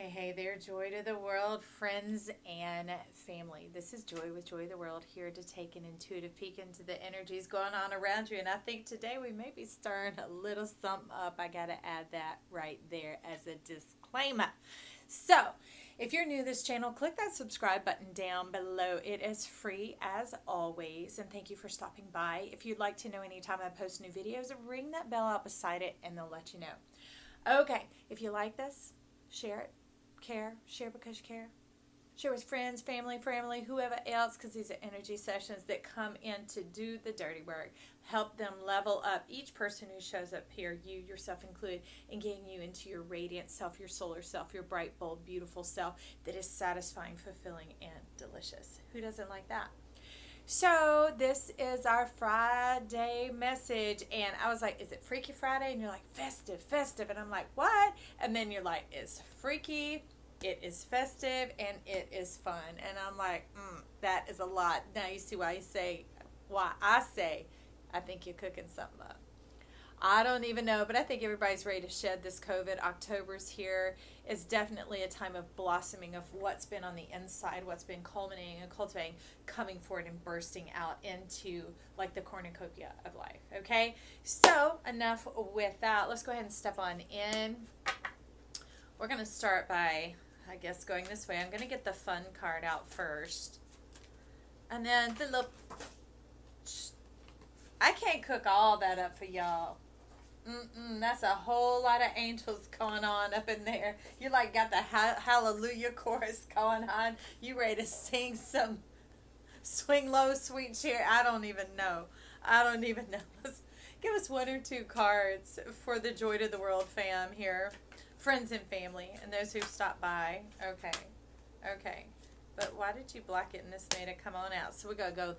Hey there, joy to the world, friends and family. This is Joy with Joy of the World, here to take an intuitive peek into the energies going on around you. And I think today we may be stirring a little something up. I got to add that right there as a disclaimer. So, if you're new to this channel, click that subscribe button down below. It is free as always. And thank you for stopping by. If you'd like to know anytime I post new videos, ring that bell out beside it and they'll let you know. Okay, if you like this, share it. Share because you care. Share with friends, family, whoever else, because these are energy sessions that come in to do the dirty work. Help them level up. Each person who shows up here, you yourself included, and getting you into your radiant self, your solar self, your bright, bold, beautiful self that is satisfying, fulfilling, and delicious. Who doesn't like that? So this is our Friday message, and I was like, is it Freaky Friday? And you're like, festive, and I'm like, what? And then you're like, it's freaky, it is festive, and it is fun. And I'm like, that is a lot. Now you see why I say I think you're cooking something up. I don't even know, but I think everybody's ready to shed this COVID. October's here. Is definitely a time of blossoming of what's been on the inside, what's been culminating and cultivating, coming forward and bursting out into like the cornucopia of life. Okay, so enough with that. Let's go ahead and step on in. We're going to start by, I guess, going this way. I'm going to get the fun card out first. And then the little... I can't cook all that up for y'all. That's a whole lot of angels going on up in there. You like got the hallelujah chorus going on. You ready to sing some swing low, sweet cheer? I don't even know. Let's give us one or two cards for the Joy to the World fam here. Friends and family and those who've stopped by. Okay. But why did you block it and this made it come on out? So we're going to go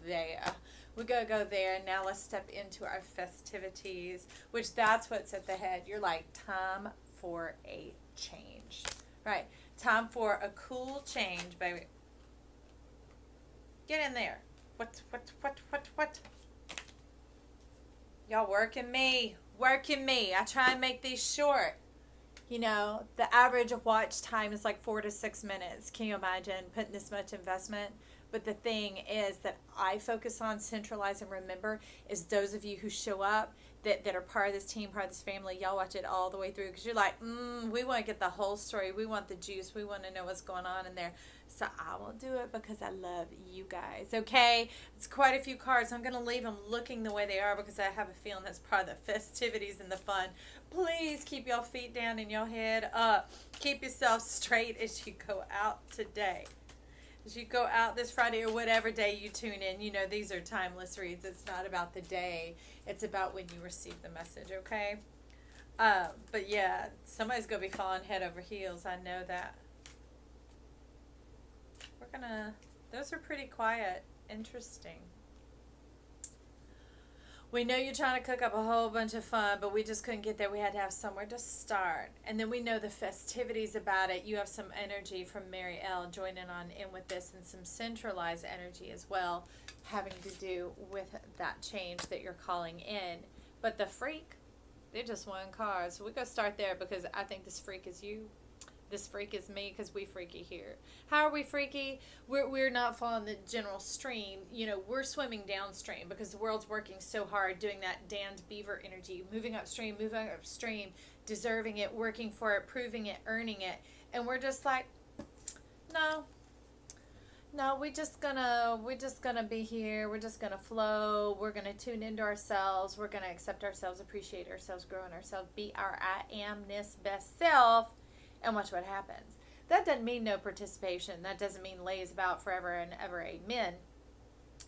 there. Now let's step into our festivities, which that's what's at the head. You're like, time for a change. Right. Time for a cool change, baby. Get in there. What? Y'all working me. I try and make these short. You know, the average watch time is like 4 to 6 minutes. Can you imagine putting this much investment? But the thing is that I focus on, centralize, and remember is those of you who show up that are part of this team, part of this family, y'all watch it all the way through because you're like, we want to get the whole story. We want the juice. We want to know what's going on in there. So I will do it because I love you guys, okay? It's quite a few cards. I'm going to leave them looking the way they are because I have a feeling that's part of the festivities and the fun. Please keep your feet down and your head up. Keep yourself straight as you go out today. As you go out this Friday or whatever day you tune in, you know these are timeless reads. It's not about the day. It's about when you receive the message, okay? But yeah, somebody's going to be falling head over heels. I know that. Those are pretty quiet. Interesting. We know you're trying to cook up a whole bunch of fun, but we just couldn't get there. We had to have somewhere to start. And then we know the festivities about it. You have some energy from Mary L. joining on in with this and some centralized energy as well, having to do with that change that you're calling in. But the freak, they're just one card. So we're going to start there because I think this freak is you. This freak is me because we freaky here. How are we freaky? We're not following the general stream. You know, we're swimming downstream because the world's working so hard doing that damned beaver energy. Moving upstream, deserving it, working for it, proving it, earning it. And we're just like, no, we're just gonna be here. We're just gonna flow. We're gonna tune into ourselves. We're gonna accept ourselves, appreciate ourselves, grow in ourselves, be our I amness best self. And watch what happens. That doesn't mean no participation. That doesn't mean lays about forever and ever, amen.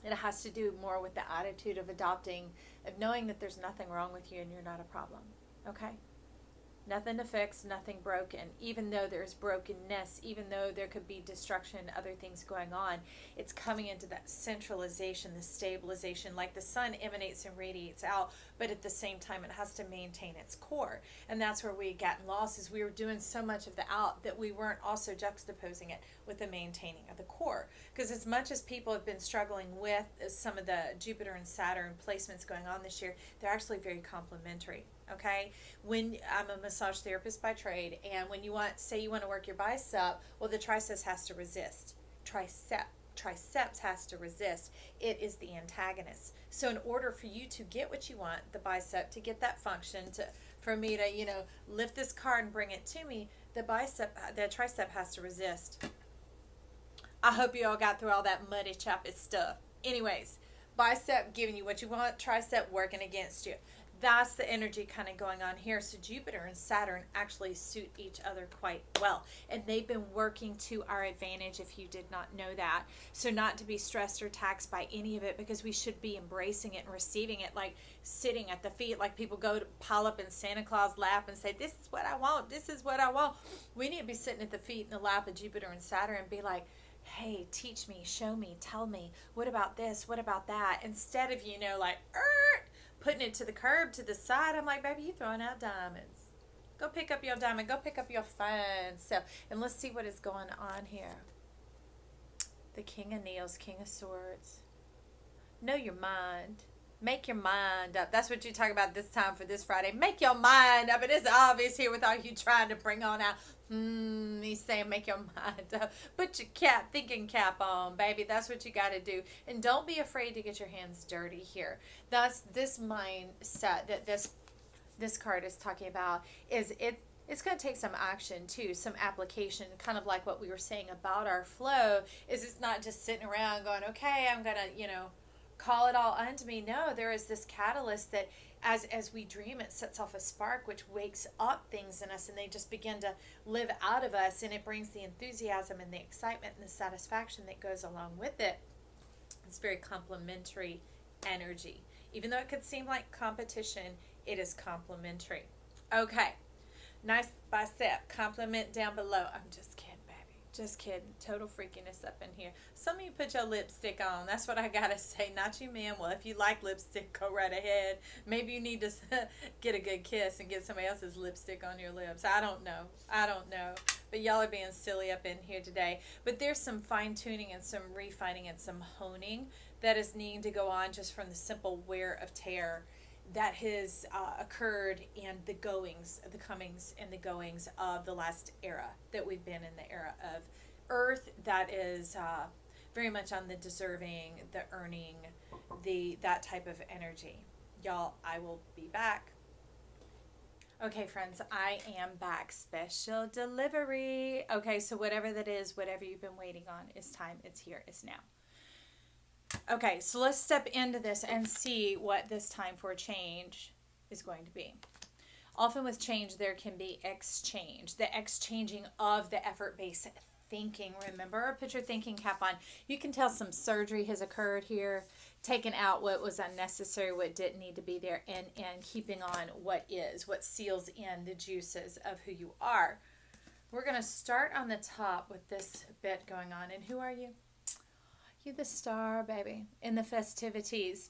It has to do more with the attitude of adopting, of knowing that there's nothing wrong with you and you're not a problem. Okay? Nothing to fix, nothing broken. Even though there's brokenness, even though there could be destruction, other things going on, it's coming into that centralization, the stabilization, like the sun emanates and radiates out, but at the same time it has to maintain its core. And that's where we had gotten lost, is we were doing so much of the out that we weren't also juxtaposing it with the maintaining of the core. Because as much as people have been struggling with some of the Jupiter and Saturn placements going on this year, they're actually very complementary. Okay, when I'm a massage therapist by trade, and when you want, say you want to work your bicep, well, the triceps has to resist. Tricep triceps has to resist. It is the antagonist. So in order for you to get what you want, the bicep to get that function, to for me to lift this car and bring it to me, the tricep has to resist. I hope you all got through all that muddy choppy stuff. Anyways, bicep giving you what you want, tricep working against you. That's the energy kind of going on here. So Jupiter and Saturn actually suit each other quite well. And they've been working to our advantage, if you did not know that. So not to be stressed or taxed by any of it, because we should be embracing it and receiving it, like sitting at the feet, like people go to pile up in Santa Claus' lap and say, this is what I want, this is what I want. We need to be sitting at the feet in the lap of Jupiter and Saturn and be like, hey, teach me, show me, tell me, what about this, what about that? Instead of, like, putting it to the curb, to the side, I'm like, baby, you throwing out diamonds. Go pick up your diamond, go pick up your fine self. And let's see what is going on here. The King of Nails, King of Swords. Know your mind. Make your mind up. That's what you talk about this time for this Friday. Make your mind up. It is obvious here without you trying to bring on out. He's saying make your mind up. Put your thinking cap on, baby. That's what you got to do. And don't be afraid to get your hands dirty here. That's this mindset that this card is talking about. It's going to take some action too, some application, kind of like what we were saying about our flow. It's not just sitting around going, okay, I'm going to, call it all unto me. No, there is this catalyst that as we dream, it sets off a spark which wakes up things in us, and they just begin to live out of us, and it brings the enthusiasm and the excitement and the satisfaction that goes along with it. It's very complementary energy. Even though it could seem like competition, it is complementary. Okay, nice bicep compliment down below. I'm just kidding. Just kidding. Total freakiness up in here. Some of you put your lipstick on. That's what I gotta say. Not you men. Well, if you like lipstick, go right ahead. Maybe you need to get a good kiss and get somebody else's lipstick on your lips. I don't know. But y'all are being silly up in here today. But there's some fine tuning and some refining and some honing that is needing to go on just from the simple wear of tear that has occurred in the comings and the goings of the last era that we've been in, the era of Earth that is very much on the deserving, the earning, that type of energy. Y'all, I will be back. Okay, friends, I am back. Special delivery. Okay, so whatever that is, whatever you've been waiting on, is time. It's here. It's now. Okay, so let's step into this and see what this time for change is going to be. Often with change, there can be exchange, the exchanging of the effort-based thinking. Remember, put your thinking cap on. You can tell some surgery has occurred here, taking out what was unnecessary, what didn't need to be there, and keeping on what seals in the juices of who you are. We're going to start on the top with this bit going on. And who are you? You're the star, baby, in the festivities.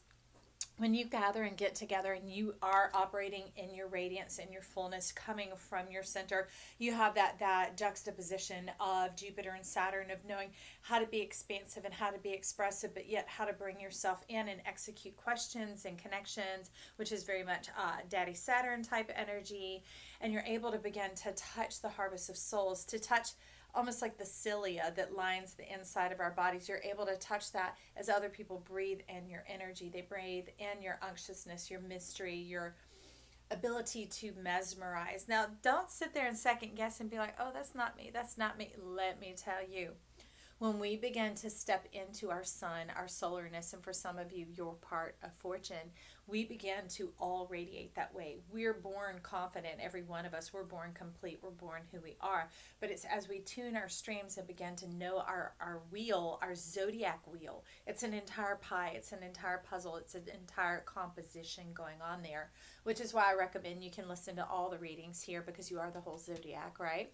When you gather and get together and you are operating in your radiance and your fullness coming from your center, you have that juxtaposition of Jupiter and Saturn, of knowing how to be expansive and how to be expressive, but yet how to bring yourself in and execute questions and connections, which is very much Daddy Saturn type energy. And you're able to begin to touch the harvest of souls, to touch almost like the cilia that lines the inside of our bodies. You're able to touch that as other people breathe in your energy. They breathe in your unctuousness, your mystery, your ability to mesmerize. Now, don't sit there and second guess and be like, oh, that's not me. That's not me. Let me tell you. When we begin to step into our sun, our solarness, and for some of you, your part of fortune, we begin to all radiate that way. We're born confident, every one of us. We're born complete. We're born who we are. But it's as we tune our streams and begin to know our wheel, our zodiac wheel. It's an entire pie. It's an entire puzzle. It's an entire composition going on there, which is why I recommend you can listen to all the readings here, because you are the whole zodiac, right?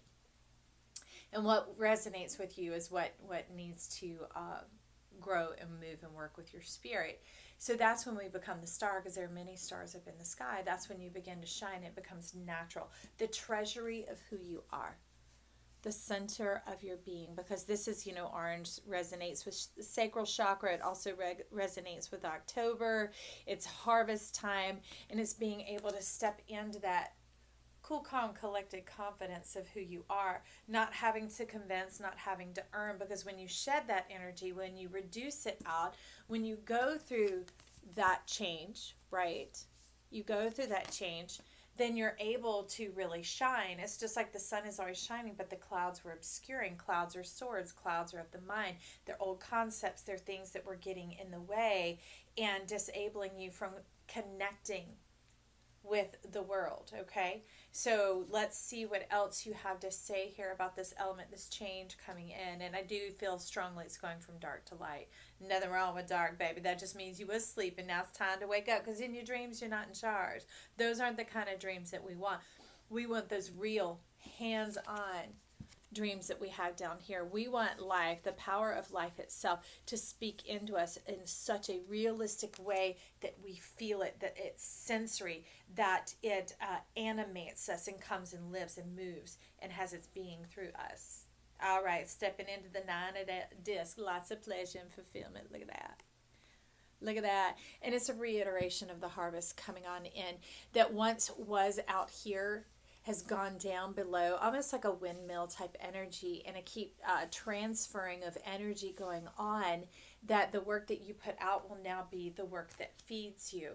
And what resonates with you is what needs to grow and move and work with your spirit. So that's when we become the star, because there are many stars up in the sky. That's when you begin to shine. It becomes natural. The treasury of who you are. the center of your being, because this is, orange resonates with the sacral chakra. It also resonates with October. It's harvest time, and it's being able to step into that cool, calm, collected confidence of who you are, not having to convince, not having to earn. Because when you shed that energy, when you reduce it out, when you go through that change, right? You go through that change, then you're able to really shine. It's just like the sun is always shining, but the clouds were obscuring. Clouds are swords, clouds are of the mind. They're old concepts, they're things that were getting in the way and disabling you from connecting with the world. Okay, so let's see what else you have to say here about this element, this change coming in. And I do feel strongly it's going from dark to light. Nothing wrong with dark, baby. That just means you was sleeping. Now it's time to wake up, because in your dreams you're not in charge. Those aren't the kind of dreams that we want. We want those real hands-on dreams that we have down here. We want life, the power of life itself, to speak into us in such a realistic way that we feel it, that it's sensory, that it animates us and comes and lives and moves and has its being through us. All right, stepping into the nine of that disc, lots of pleasure and fulfillment. Look at that. Look at that. And it's a reiteration of the harvest coming on in that once was out here has gone down below, almost like a windmill type energy, and a keep transferring of energy going on, that the work that you put out will now be the work that feeds you.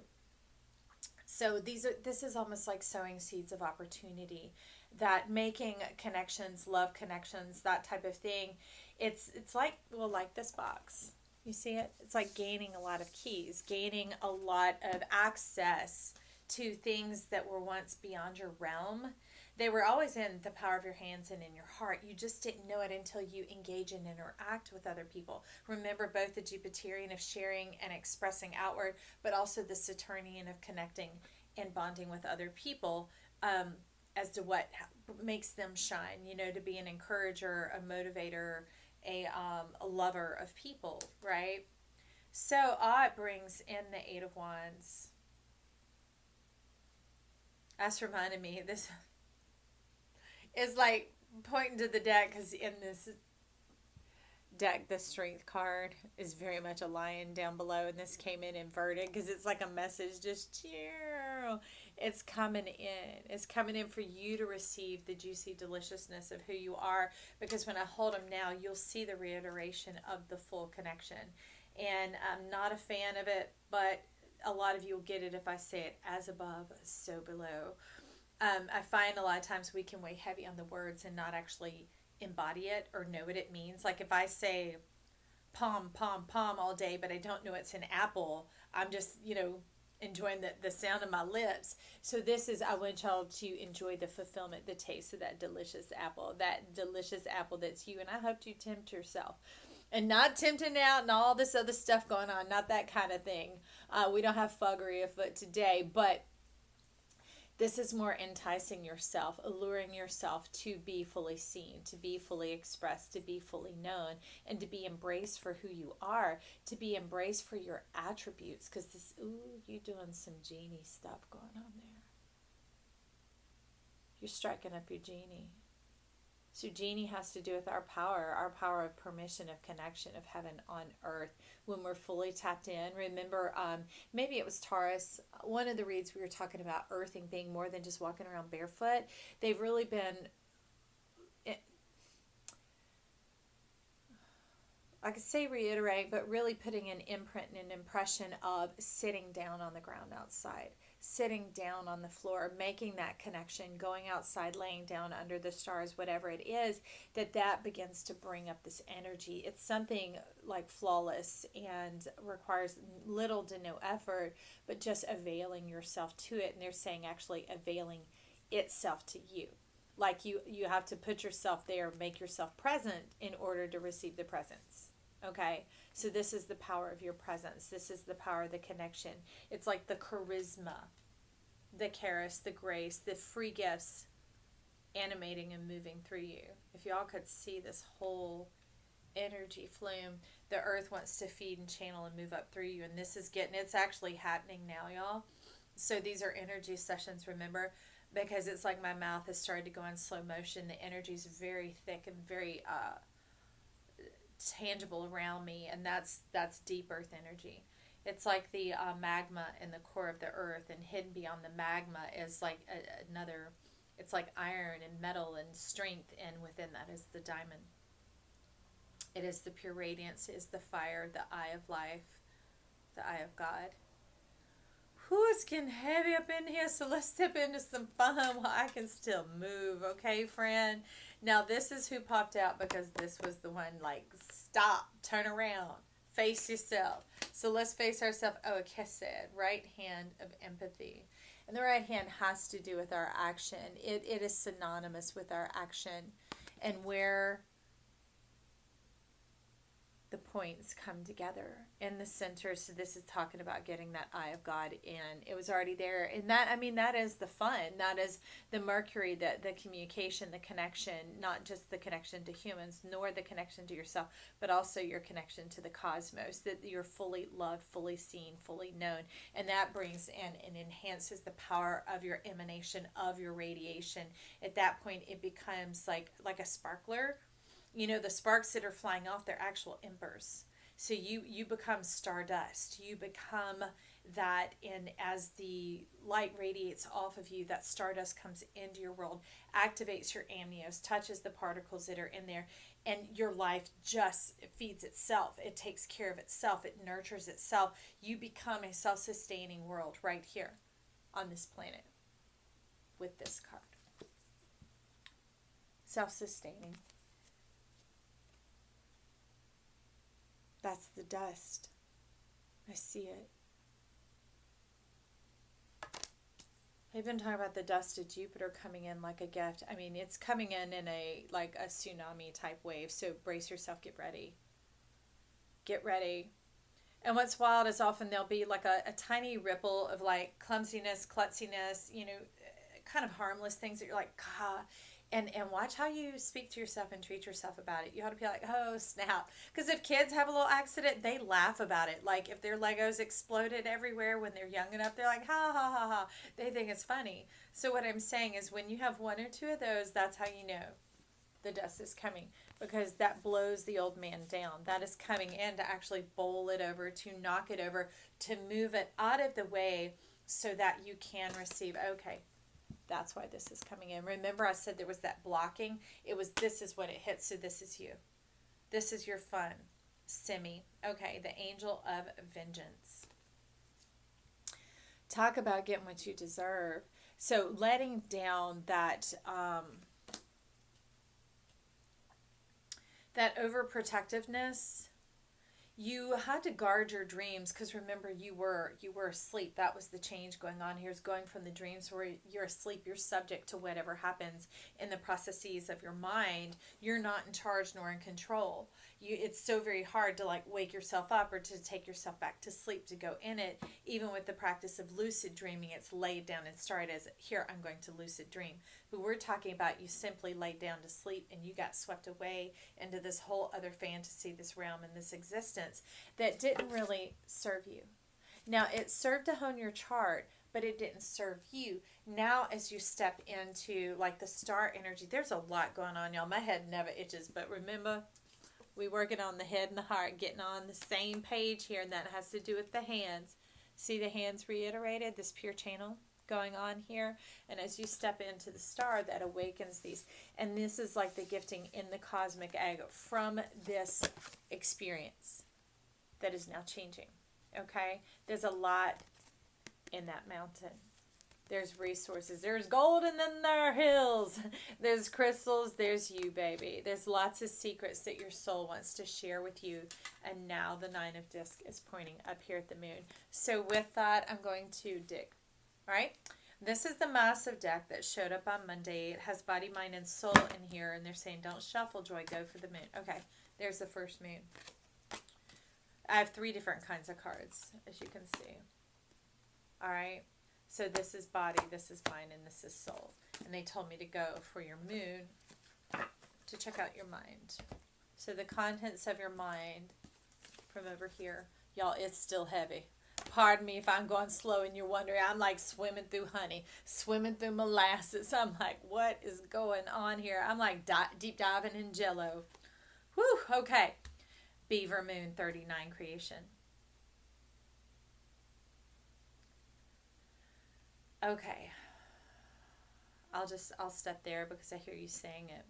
So this is almost like sowing seeds of opportunity, that making connections, love connections, that type of thing. It's like, well, like this box. You see it? It's like gaining a lot of keys, gaining a lot of access to things that were once beyond your realm. They were always in the power of your hands and in your heart. You just didn't know it until you engage and interact with other people. Remember both the Jupiterian of sharing and expressing outward, but also the Saturnian of connecting and bonding with other people, as to what makes them shine, to be an encourager, a motivator, a lover of people, right? So it brings in the Eight of Wands. That's reminded me, this is like pointing to the deck, because in this deck, the Strength card is very much a lion down below, and this came in inverted because it's like a message, just chill. It's coming in. It's coming in for you to receive the juicy deliciousness of who you are, because when I hold them now, you'll see the reiteration of the full connection. And I'm not a fan of it, but a lot of you will get it if I say it: as above, so below. I find a lot of times we can weigh heavy on the words and not actually embody it or know what it means. Like if I say palm, palm, palm all day, but I don't know it's an apple, I'm just, enjoying the sound of my lips. So this is, I want y'all to enjoy the fulfillment, the taste of that delicious apple that's you. And I hope you tempt yourself. And not tempting out and all this other stuff going on, not that kind of thing. We don't have fuggery afoot today, but this is more enticing yourself, alluring yourself to be fully seen, to be fully expressed, to be fully known, and to be embraced for who you are, to be embraced for your attributes. Because you're doing some genie stuff going on there. You're striking up your genie. So genie has to do with our power of permission, of connection, of heaven on earth, when we're fully tapped in. Remember, maybe it was Taurus, one of the reads we were talking about earthing being more than just walking around barefoot. They've really been, I could say reiterate, but really putting an imprint and an impression of sitting down on the ground outside, sitting down on the floor, making that connection, going outside, laying down under the stars, whatever it is, that begins to bring up this energy. It's something like flawless and requires little to no effort, but just availing yourself to it. And they're saying actually availing itself to you. Like you have to put yourself there, make yourself present in order to receive the presence. Okay, so this is the power of your presence. This is the power of the connection. It's like the charisma, the charis, the grace, the free gifts animating and moving through you. If y'all could see this whole energy flume, the earth wants to feed and channel and move up through you. And this is it's actually happening now, y'all. So these are energy sessions, remember. because it's like my mouth has started to go in slow motion. The energy is very thick and very tangible around me, and that's deep earth energy. It's like the magma in the core of the earth, and hidden beyond the magma is like another. It's like iron and metal and strength, and within that is the diamond. It is the pure radiance, it is the fire, the eye of life, the eye of God. Whew, it's getting heavy up in here, so let's step into some fun while I can still move, okay, friend? Now, this is who popped out because this was the one like, stop, turn around, face yourself. So let's face ourselves. Oh, Chesed, right hand of empathy. And the right hand has to do with our action. It is synonymous with our action and where the points come together in the center. So this is talking about getting that eye of God in. It was already there. And that, I mean, that is the fun. That is the Mercury, the communication, the connection, not just the connection to humans, nor the connection to yourself, but also your connection to the cosmos, that you're fully loved, fully seen, fully known. And that brings in and enhances the power of your emanation, of your radiation. At that point, it becomes like a sparkler. You know, the sparks that are flying off, they're actual embers. So you become stardust. You become that, and as the light radiates off of you, that stardust comes into your world, activates your amnios, touches the particles that are in there, and your life just feeds itself. It takes care of itself. It nurtures itself. You become a self-sustaining world right here on this planet with this card. Self-sustaining. That's the dust. I see it. I've been talking about the dust of Jupiter coming in like a gift. I mean, it's coming in a like a tsunami type wave. So brace yourself. Get ready. Get ready. And what's wild is often there'll be like a tiny ripple of like clumsiness, klutziness, you know, kind of harmless things that you're like, God. And watch how you speak to yourself and treat yourself about it. You ought to be like, oh, snap. Because if kids have a little accident, they laugh about it. Like if their Legos exploded everywhere when they're young enough, they're like, ha, ha, ha, ha. They think it's funny. So what I'm saying is when you have one or two of those, that's how you know the dust is coming. Because that blows the old man down. That is coming in to actually bowl it over, to knock it over, to move it out of the way so that you can receive. Okay. That's why this is coming in. Remember I said there was that blocking? It was, this is what it hits, so this is you. This is your fun. Simi. Okay, the angel of vengeance. Talk about getting what you deserve. So letting down that that overprotectiveness. You had to guard your dreams because remember you were asleep. That was the change going on here, is going from the dreams where you're asleep, you're subject to whatever happens in the processes of your mind. You're not in charge nor in control. It's so very hard to like wake yourself up or to take yourself back to sleep to go in it. Even with the practice of lucid dreaming, it's laid down and started as here, I'm going to lucid dream. But we're talking about you simply laid down to sleep and you got swept away into this whole other fantasy, this realm and this existence that didn't really serve you. Now it served to hone your chart, but it didn't serve you. Now as you step into like the star energy, there's a lot going on, y'all. My head never itches, but remember, we working on the head and the heart, getting on the same page here, and that has to do with the hands. See the hands reiterated, this pure channel going on here, and as you step into the star, that awakens these, and this is like the gifting in the cosmic egg from this experience that is now changing. Okay, there's a lot in that mountain. There's resources, there's gold, and then there are hills, there's crystals, there's you, baby. There's lots of secrets that your soul wants to share with you. And now the 9 of disc is pointing up here at the moon. So with that, I'm going to dig. All right, this is the massive deck that showed up on Monday. It has body, mind, and soul in here, and they're saying don't shuffle, Joy, go for the moon. Okay, there's the first moon. I have 3 different kinds of cards, as you can see. All right, so this is body, this is mind, and this is soul. And they told me to go for your moon to check out your mind. So the contents of your mind from over here, y'all, it's still heavy. Pardon me if I'm going slow and you're wondering. I'm like swimming through honey, swimming through molasses. I'm like, what is going on here? I'm like deep diving in jello. Whew, okay. Beaver Moon 39 creation. Okay. I'll step there because I hear you saying it.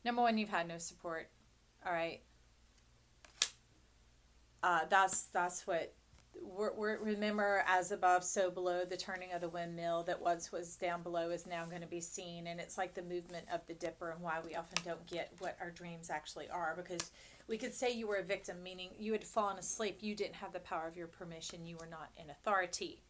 Number one, you've had no support. All right. That's what we're remember, as above so below, the turning of the windmill that once was down below is now going to be seen, and it's like the movement of the dipper, and why we often don't get what our dreams actually are, because we could say you were a victim, meaning you had fallen asleep, you didn't have the power of your permission, you were not in authority.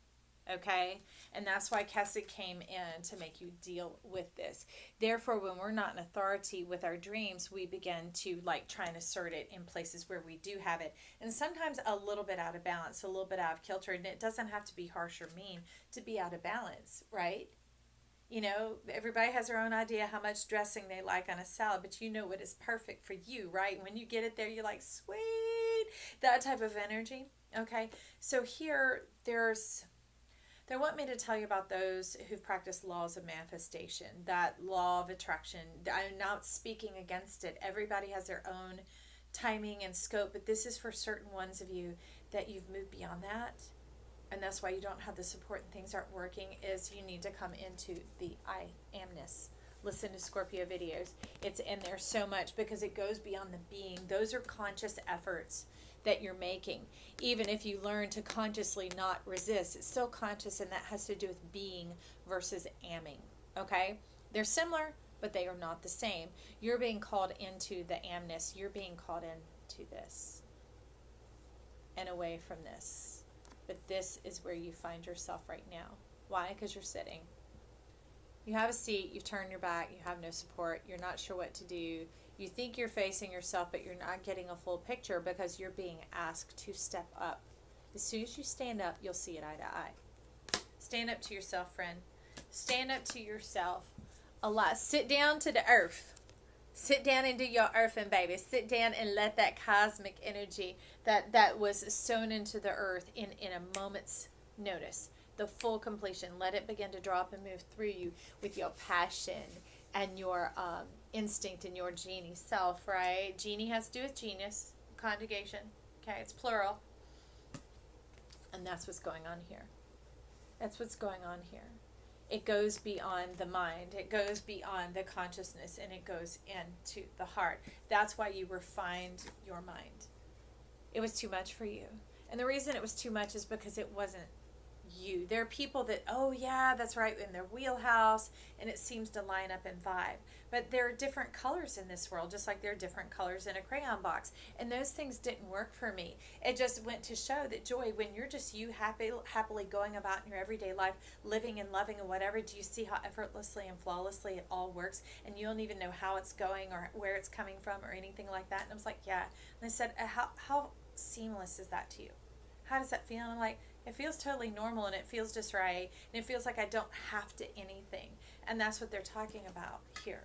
Okay, and that's why Kesed came in to make you deal with this. Therefore, when we're not in authority with our dreams, we begin to like try and assert it in places where we do have it, and sometimes a little bit out of balance, a little bit out of kilter. And it doesn't have to be harsh or mean to be out of balance, right? You know, everybody has their own idea how much dressing they like on a salad, but you know what is perfect for you, right? When you get it there, you're like, sweet, that type of energy. Okay, so here they want me to tell you about those who've practiced laws of manifestation, that law of attraction. I'm not speaking against it. Everybody has their own timing and scope, but this is for certain ones of you that you've moved beyond that. And that's why you don't have the support and things aren't working, is you need to come into the I amness. Listen to Scorpio videos. It's in there so much because it goes beyond the being. Those are conscious efforts that you're making. Even if you learn to consciously not resist, it's still conscious, and that has to do with being versus amming. Okay? They're similar, but they are not the same. You're being called into the amness. You're being called into this and away from this. But this is where you find yourself right now. Why? Because you're sitting. You have a seat, you've turned your back, you have no support, you're not sure what to do. You think you're facing yourself, but you're not getting a full picture because you're being asked to step up. As soon as you stand up, you'll see it eye to eye. Stand up to yourself, friend. Stand up to yourself. A lot. Sit down to the earth. Sit down and do your earthing, baby. Sit down and let that cosmic energy that was sown into the earth in a moment's notice, the full completion, let it begin to drop and move through you with your passion and your instinct and your genie self, right? Genie has to do with genius, conjugation. Okay, it's plural. And that's what's going on here. That's what's going on here. It goes beyond the mind. It goes beyond the consciousness, and it goes into the heart. That's why you refined your mind. It was too much for you. And the reason it was too much is because it wasn't you. There are people that, oh yeah, that's right, in their wheelhouse, and it seems to line up and vibe. But there are different colors in this world, just like there are different colors in a crayon box. And those things didn't work for me. It just went to show that, Joy, when you're just you happily going about in your everyday life, living and loving and whatever, do you see how effortlessly and flawlessly it all works? And you don't even know how it's going or where it's coming from or anything like that. And I was like, yeah. And I said, how seamless is that to you? How does that feel? And I'm like, it feels totally normal, and it feels just right, and it feels like I don't have to anything. And that's what they're talking about here.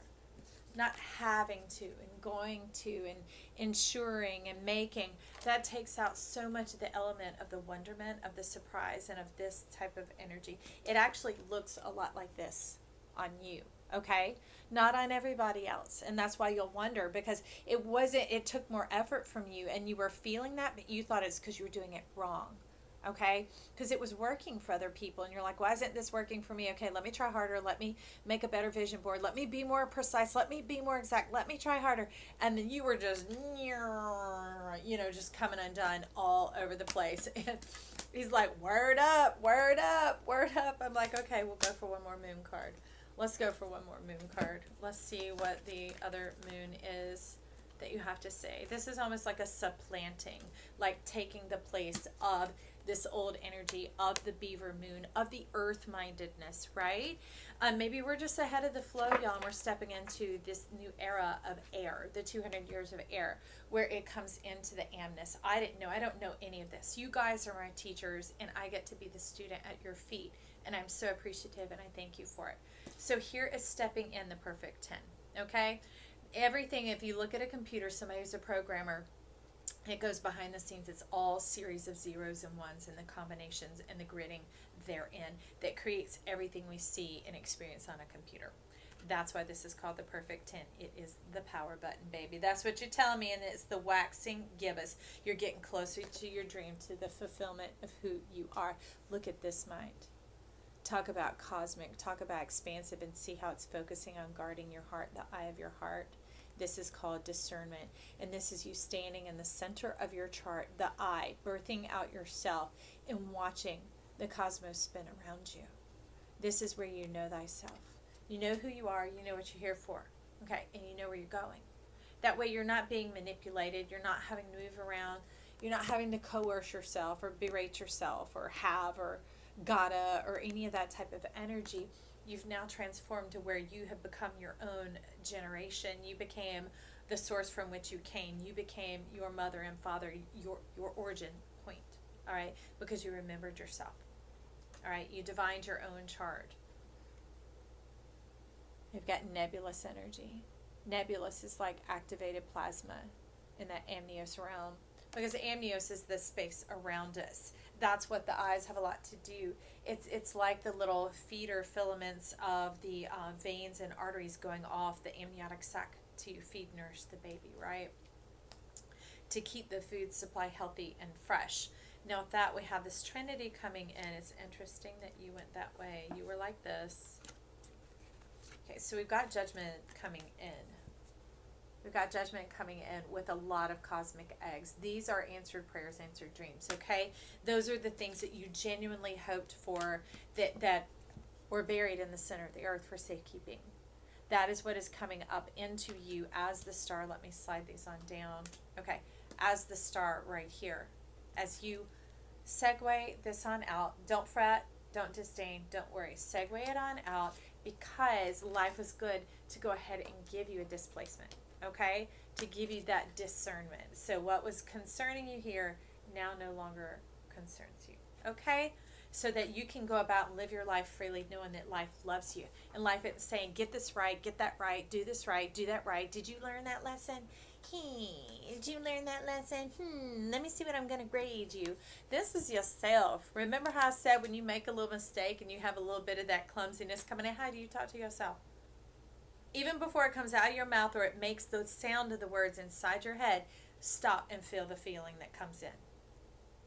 Not having to and going to and ensuring and making. That takes out so much of the element of the wonderment, of the surprise, and of this type of energy. It actually looks a lot like this on you, okay? Not on everybody else. And that's why you'll wonder, because it took more effort from you, and you were feeling that, but you thought it's because you were doing it wrong. Okay, because it was working for other people, and you're like, why isn't this working for me? Okay, let me try harder. Let me make a better vision board. Let me be more precise. Let me be more exact. Let me try harder. And then you were just, just coming undone all over the place. And he's like, word up, word up, word up. I'm like, okay, we'll go for one more moon card. Let's go for one more moon card. Let's see what the other moon is that you have to say. This is almost like a supplanting, like taking the place of this old energy of the beaver moon, of the earth mindedness, right? Maybe we're just ahead of the flow, y'all, and we're stepping into this new era of air, the 200 years of air, where it comes into the amness. I don't know any of this. You guys are my teachers, and I get to be the student at your feet, and I'm so appreciative, and I thank you for it. So here is stepping in the perfect 10, okay? Everything, if you look at a computer, somebody who's a programmer, It goes behind the scenes. It's all series of zeros and ones and the combinations and the gridding therein that creates everything we see and experience on a computer. That's why this is called the perfect 10. It is the power button, baby. That's what you're telling me, and it's the waxing gibbous. You're getting closer to your dream, to the fulfillment of who you are. Look at this mind. Talk about cosmic, talk about expansive, and see how it's focusing on guarding your heart, the eye of your heart. This is called discernment, and this is you standing in the center of your chart, the eye, birthing out yourself and watching the cosmos spin around you. This is where you know thyself. You know who you are, you know what you're here for, okay, and you know where you're going. That way you're not being manipulated, you're not having to move around, you're not having to coerce yourself or berate yourself or have or gotta or any of that type of energy. You've now transformed to where you have become your own generation. You became the source from which you came. You became your mother and father, your origin point, all right, because you remembered yourself, all right? You divined your own chart. You've got nebulous energy. Nebulous is like activated plasma in that amnios realm, because amnios is the space around us. That's what the eyes have a lot to do. It's like the little feeder filaments of the veins and arteries going off the amniotic sac to feed, nourish the baby, right? To keep the food supply healthy and fresh. Now with that, we have this trinity coming in. It's interesting that you went that way. You were like this. Okay, so we've got judgment coming in. We've got judgment coming in with a lot of cosmic eggs. These are answered prayers, answered dreams, okay? Those are the things that you genuinely hoped for that were buried in the center of the earth for safekeeping. That is what is coming up into you as the star. Let me slide these on down. Okay, as the star right here. As you segue this on out, don't fret, don't disdain, don't worry. Segue it on out, because life is good to go ahead and give you a displacement. Okay, to give you that discernment. So what was concerning you here now no longer concerns you. Okay, so that you can go about and live your life freely, knowing that life loves you, and life isn't saying get this right, get that right, do this right, do that right. Did you learn that lesson? Did you learn that lesson? Let me see what I'm going to grade you. This is yourself. Remember how I said when you make a little mistake and you have a little bit of that clumsiness coming in, how do you talk to yourself? Even before it comes out of your mouth or it makes the sound of the words inside your head, stop and feel the feeling that comes in.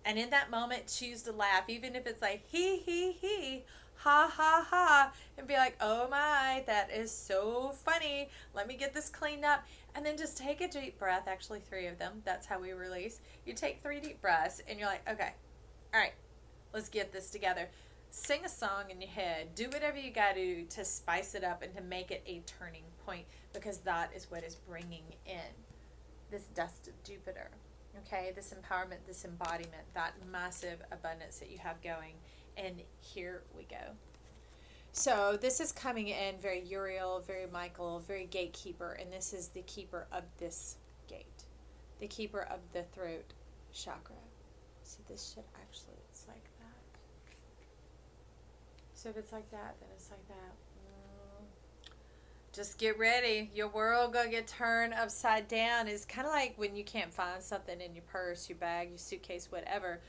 And in that moment, choose to laugh, even if it's like, he, ha, ha, ha, and be like, oh my, that is so funny. Let me get this cleaned up. And then just take a deep breath, actually 3 of them. That's how we release. You take 3 deep breaths, and you're like, okay, all right, let's get this together. Sing a song in your head. Do whatever you got to do to spice it up and to make it a turning point, because that is what is bringing in this dust of Jupiter. Okay, this empowerment, this embodiment, that massive abundance that you have going. And here we go. So this is coming in very Uriel, very Michael, very gatekeeper. And this is the keeper of this gate. The keeper of the throat chakra. See, this should actually, it's like that. So if it's like that, then it's like that. Just get ready. Your world gonna get turned upside down. It's kind of like when you can't find something in your purse, your bag, your suitcase, whatever.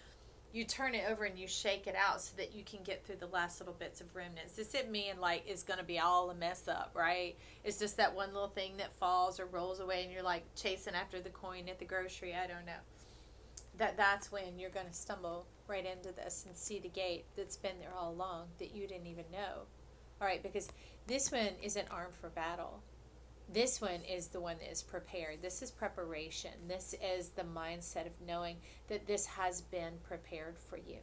You turn it over and you shake it out so that you can get through the last little bits of remnants. This isn't mean like it's gonna be all a mess up, right? It's just that one little thing that falls or rolls away, and you're like chasing after the coin at the grocery. I don't know. That's when you're gonna stumble right into this and see the gate that's been there all along that you didn't even know. All right, because this one isn't armed for battle. This one is the one that is prepared. This is preparation. This is the mindset of knowing that this has been prepared for you.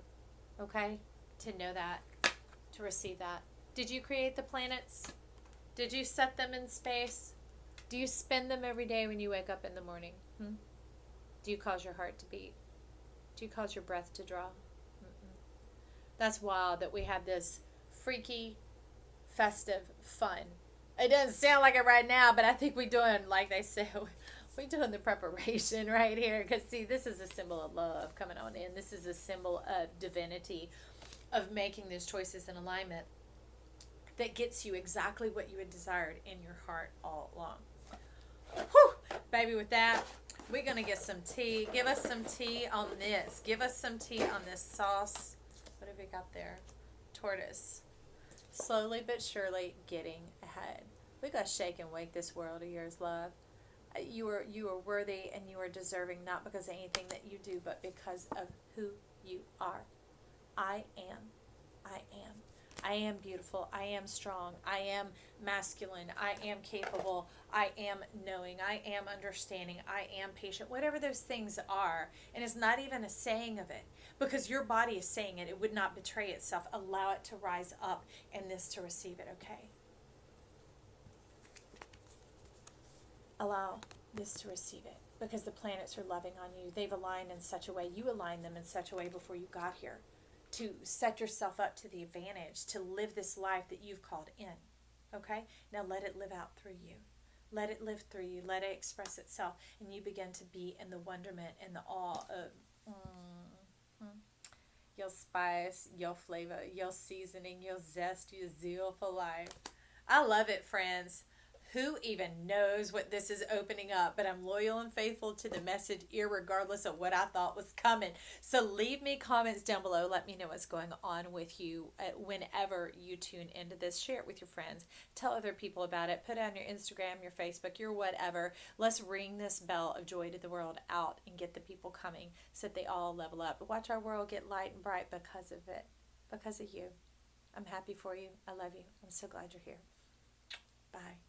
Okay? To know that, to receive that. Did you create the planets? Did you set them in space? Do you spin them every day when you wake up in the morning? Do you cause your heart to beat? Do you cause your breath to draw? That's wild that we have this freaky, festive fun. It doesn't sound like it right now, but I think we're doing, like they say, we're doing the preparation right here. Because, see, this is a symbol of love coming on in. This is a symbol of divinity, of making those choices in alignment that gets you exactly what you had desired in your heart all along. Whew, baby, with that, We're going to get some tea. Give us some tea on this. Give us some tea on this sauce. What have we got there? Tortoise. Slowly but surely getting ahead. We got to shake and wake this world of yours, love. You are worthy and you are deserving, not because of anything that you do, but because of who you are. I am. I am. I am beautiful. I am strong. I am masculine. I am capable. I am knowing. I am understanding. I am patient. Whatever those things are. And it's not even a saying of it because your body is saying it. It would not betray itself. Allow it to rise up and this to receive it, okay? Allow this to receive it because the planets are loving on you. They've aligned in such a way. You aligned them in such a way before you got here to set yourself up to the advantage to live this life that you've called in. Okay? Now let it live out through you. Let it live through you. Let it express itself. And you begin to be in the wonderment and the awe of your spice, your flavor, your seasoning, your zest, your zeal for life. I love it, friends. Who even knows what this is opening up? But I'm loyal and faithful to the message, irregardless of what I thought was coming. So leave me comments down below. Let me know what's going on with you whenever you tune into this. Share it with your friends. Tell other people about it. Put it on your Instagram, your Facebook, your whatever. Let's ring this bell of joy to the world out and get the people coming so that they all level up. Watch our world get light and bright because of it, because of you. I'm happy for you. I love you. I'm so glad you're here. Bye.